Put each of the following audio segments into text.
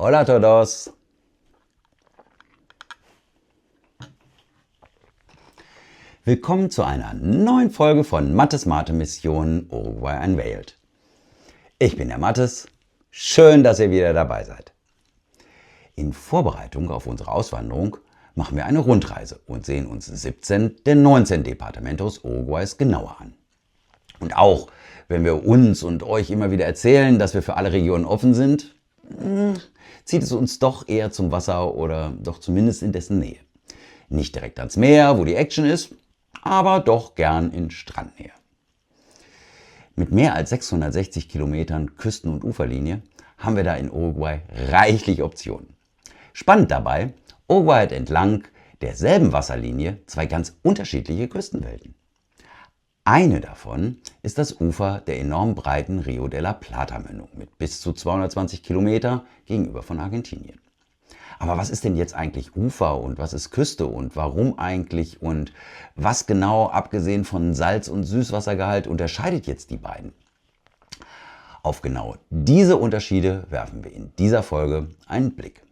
Hola todos! Willkommen zu einer neuen Folge von Mattes Mate Mission Uruguay Unveiled. Ich bin der Mattes, schön, dass ihr wieder dabei seid. In Vorbereitung auf unsere Auswanderung machen wir eine Rundreise und sehen uns 17 der 19 Departamentos Uruguays genauer an. Und auch wenn wir uns und euch immer wieder erzählen, dass wir für alle Regionen offen sind, zieht es uns doch eher zum Wasser oder doch zumindest in dessen Nähe. Nicht direkt ans Meer, wo die Action ist, aber doch gern in Strandnähe. Mit mehr als 660 Kilometern Küsten- und Uferlinie haben wir da in Uruguay reichlich Optionen. Spannend dabei, Uruguay hat entlang derselben Wasserlinie zwei ganz unterschiedliche Küstenwelten. Eine davon ist das Ufer der enorm breiten Rio de la Plata-Mündung mit bis zu 220 Kilometer gegenüber von Argentinien. Aber was ist denn jetzt eigentlich Ufer und was ist Küste und warum eigentlich und was genau, abgesehen von Salz- und Süßwassergehalt, unterscheidet jetzt die beiden? Auf genau diese Unterschiede werfen wir in dieser Folge einen Blick.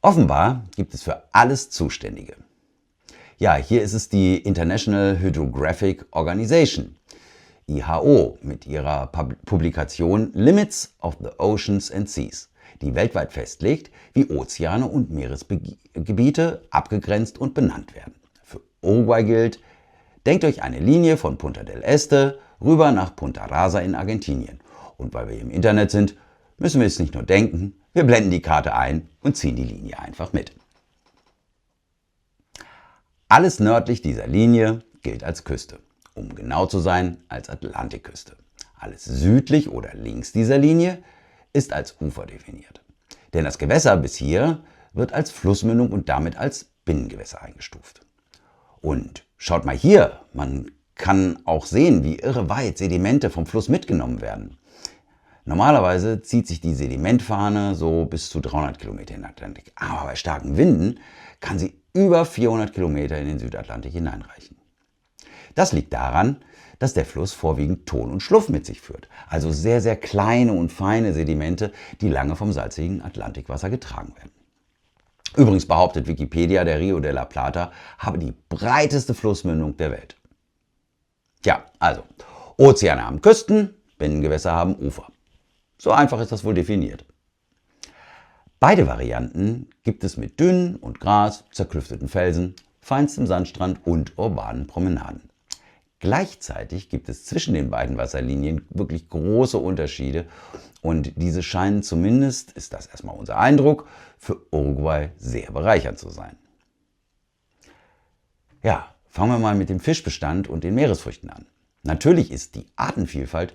Offenbar gibt es für alles Zuständige. Ja, hier ist es die International Hydrographic Organization, IHO, mit ihrer Publikation Limits of the Oceans and Seas, die weltweit festlegt, wie Ozeane und Meeresgebiete abgegrenzt und benannt werden. Für Uruguay gilt, denkt euch eine Linie von Punta del Este rüber nach Punta Rasa in Argentinien. Und weil wir im Internet sind, müssen wir es nicht nur denken, wir blenden die Karte ein und ziehen die Linie einfach mit. Alles nördlich dieser Linie gilt als Küste, um genau zu sein als Atlantikküste. Alles südlich oder links dieser Linie ist als Ufer definiert. Denn das Gewässer bis hier wird als Flussmündung und damit als Binnengewässer eingestuft. Und schaut mal hier, man kann auch sehen, wie irre weit Sedimente vom Fluss mitgenommen werden. Normalerweise zieht sich die Sedimentfahne so bis zu 300 Kilometer in den Atlantik. Aber bei starken Winden kann sie über 400 Kilometer in den Südatlantik hineinreichen. Das liegt daran, dass der Fluss vorwiegend Ton und Schluff mit sich führt. Also sehr, sehr kleine und feine Sedimente, die lange vom salzigen Atlantikwasser getragen werden. Übrigens behauptet Wikipedia, der Rio de la Plata habe die breiteste Flussmündung der Welt. Tja, also, Ozeane haben Küsten, Binnengewässer haben Ufer. So einfach ist das wohl definiert. Beide Varianten gibt es mit Dünen und Gras, zerklüfteten Felsen, feinstem Sandstrand und urbanen Promenaden. Gleichzeitig gibt es zwischen den beiden Wasserlinien wirklich große Unterschiede und diese scheinen zumindest, ist das erstmal unser Eindruck, für Uruguay sehr bereichernd zu sein. Ja, fangen wir mal mit dem Fischbestand und den Meeresfrüchten an. Natürlich ist die Artenvielfalt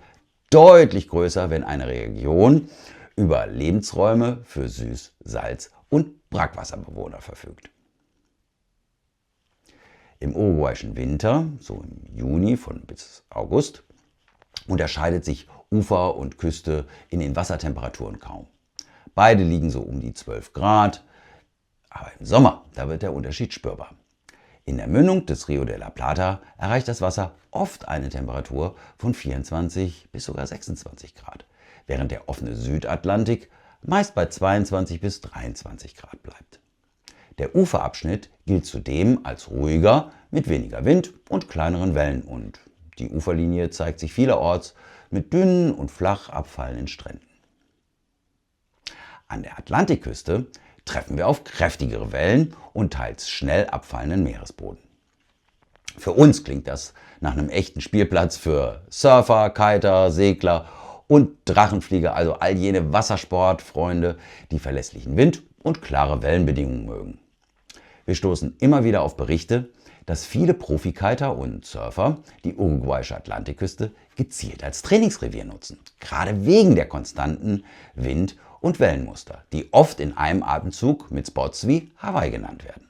deutlich größer, wenn eine Region über Lebensräume für Süß-, Salz- und Brackwasserbewohner verfügt. Im uruguayischen Winter, so im Juni bis August, unterscheidet sich Ufer und Küste in den Wassertemperaturen kaum. Beide liegen so um die 12 Grad, aber im Sommer, da wird der Unterschied spürbar. In der Mündung des Rio de la Plata erreicht das Wasser oft eine Temperatur von 24 bis sogar 26 Grad, während der offene Südatlantik meist bei 22 bis 23 Grad bleibt. Der Uferabschnitt gilt zudem als ruhiger mit weniger Wind und kleineren Wellen und die Uferlinie zeigt sich vielerorts mit dünnen und flach abfallenden Stränden. An der Atlantikküste treffen wir auf kräftigere Wellen und teils schnell abfallenden Meeresboden. Für uns klingt das nach einem echten Spielplatz für Surfer, Kiter, Segler und Drachenflieger, also all jene Wassersportfreunde, die verlässlichen Wind und klare Wellenbedingungen mögen. Wir stoßen immer wieder auf Berichte, dass viele Profikiter und Surfer die uruguayische Atlantikküste gezielt als Trainingsrevier nutzen, gerade wegen der konstanten Wind- und Wellenmuster, die oft in einem Atemzug mit Spots wie Hawaii genannt werden.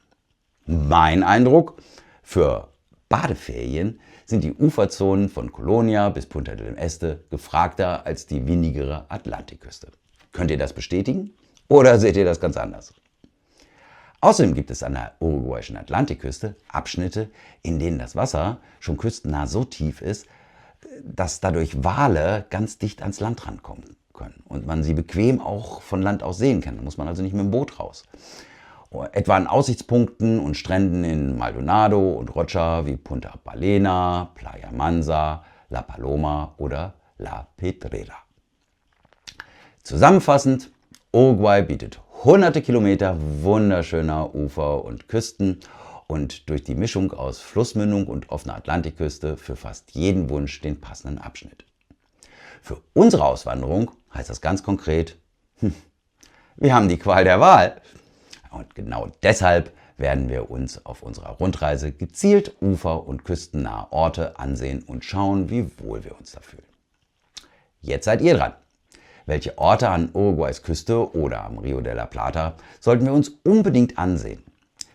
Mein Eindruck, für Badeferien sind die Uferzonen von Colonia bis Punta del Este gefragter als die windigere Atlantikküste. Könnt ihr das bestätigen oder seht ihr das ganz anders? Außerdem gibt es an der uruguayischen Atlantikküste Abschnitte, in denen das Wasser schon küstennah so tief ist, dass dadurch Wale ganz dicht ans Land rankommen. können und man sie bequem auch von Land aus sehen kann. Da muss man also nicht mit dem Boot raus. Etwa an Aussichtspunkten und Stränden in Maldonado und Rocha wie Punta Balena, Playa Mansa, La Paloma oder La Pedrera. Zusammenfassend, Uruguay bietet hunderte Kilometer wunderschöner Ufer und Küsten und durch die Mischung aus Flussmündung und offener Atlantikküste für fast jeden Wunsch den passenden Abschnitt. Für unsere Auswanderung heißt das ganz konkret, wir haben die Qual der Wahl. Und genau deshalb werden wir uns auf unserer Rundreise gezielt ufer- und küstennahe Orte ansehen und schauen, wie wohl wir uns da fühlen. Jetzt seid ihr dran. Welche Orte an Uruguays Küste oder am Rio de la Plata sollten wir uns unbedingt ansehen?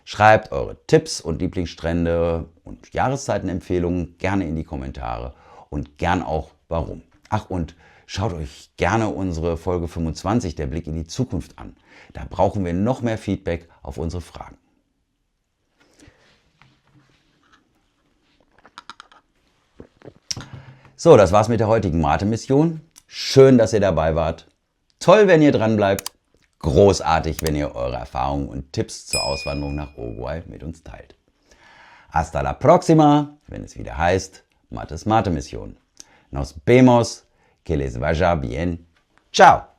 Schreibt eure Tipps und Lieblingsstrände und Jahreszeitenempfehlungen gerne in die Kommentare und gern auch warum. Ach, und schaut euch gerne unsere Folge 25, der Blick in die Zukunft an. Da brauchen wir noch mehr Feedback auf unsere Fragen. So, das war's mit der heutigen Mate-Mission. Schön, dass ihr dabei wart. Toll, wenn ihr dran bleibt. Großartig, wenn ihr eure Erfahrungen und Tipps zur Auswanderung nach Uruguay mit uns teilt. Hasta la próxima, wenn es wieder heißt Mates Mate-Mission. Nos vemos, que les vaya bien. Ciao!